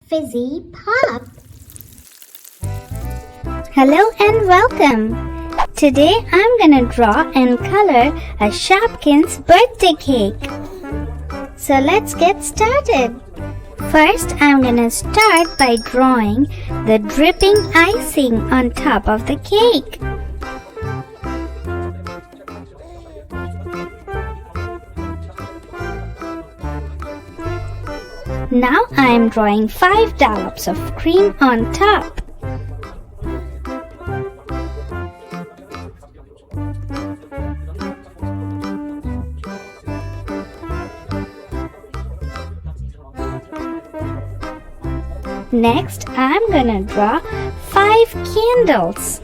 Fizzy Pop. Hello and welcome. Today I'm gonna draw and color a Shopkins birthday cake. So let's get started. First I'm gonna start by drawing the dripping icing on top of the cake. Now I am drawing 5 dollops of cream on top. Next, I'm gonna draw 5 candles.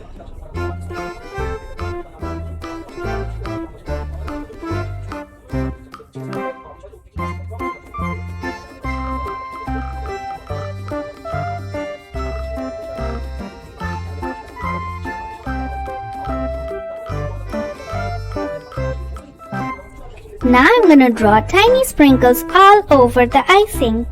Now I'm gonna draw tiny sprinkles all over the icing.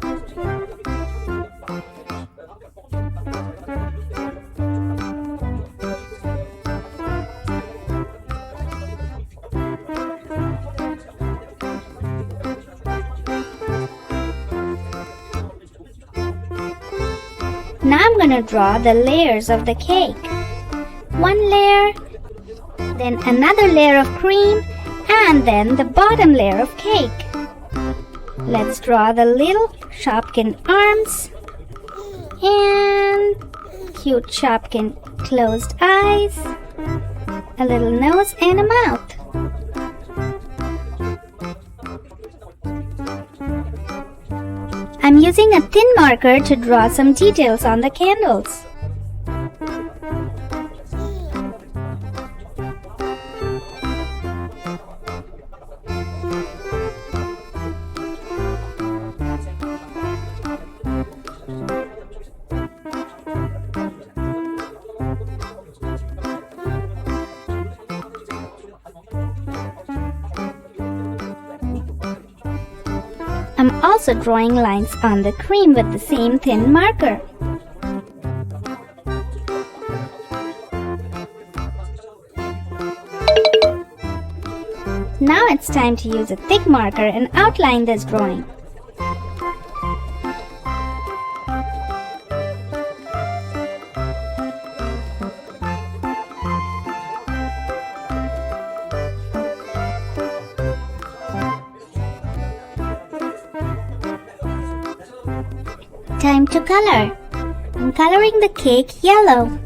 Now I'm gonna draw the layers of the cake. One layer, then another layer of cream, and then the bottom layer of cake. Let's draw the little Shopkin arms and cute Shopkin closed eyes, a little nose and a mouth. I'm using a thin marker to draw some details on the candles. I'm also drawing lines on the cream with the same thin marker. Now it's time to use a thick marker and outline this drawing. Time to color. I'm coloring the cake yellow.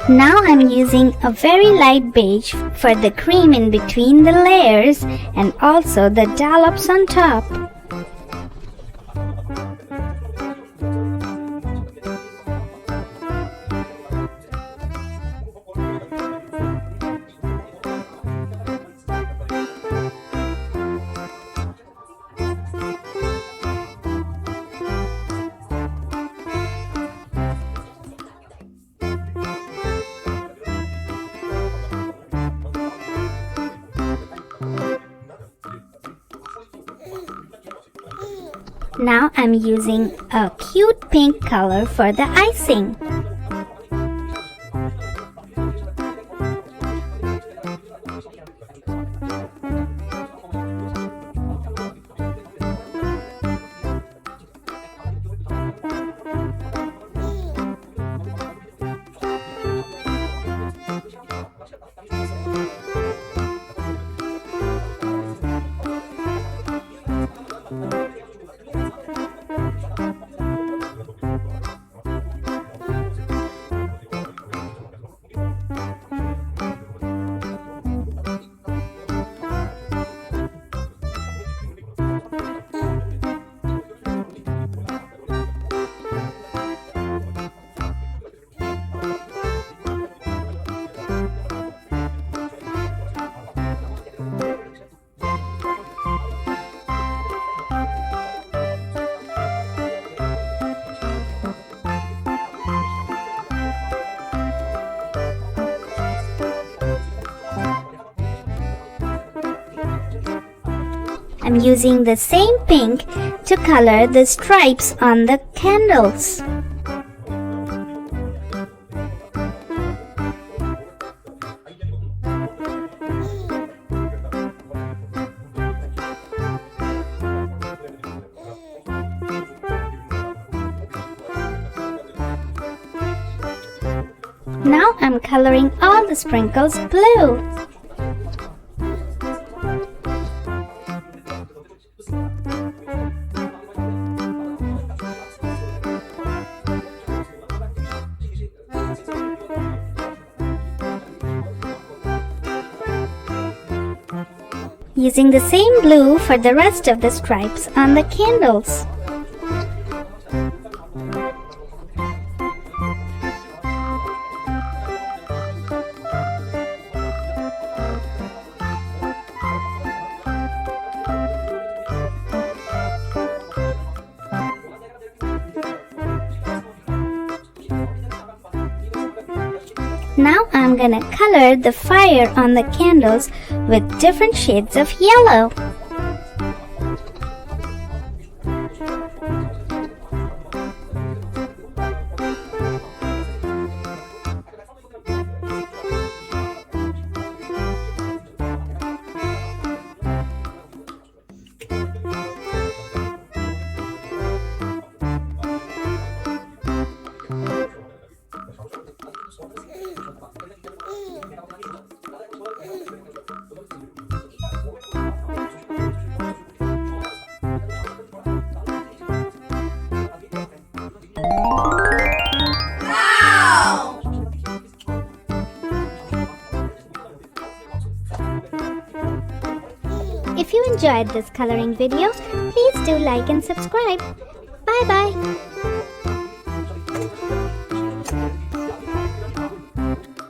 Now I'm using a very light beige for the cream in between the layers and also the dollops on top. Now I'm using a cute pink color for the icing. I'm using the same pink to color the stripes on the candles. Now I'm coloring all the sprinkles blue. Using the same blue for the rest of the stripes on the candles. Now I'm gonna color the fire on the candles with different shades of yellow. If you enjoyed this coloring video, please do like and subscribe. Bye bye.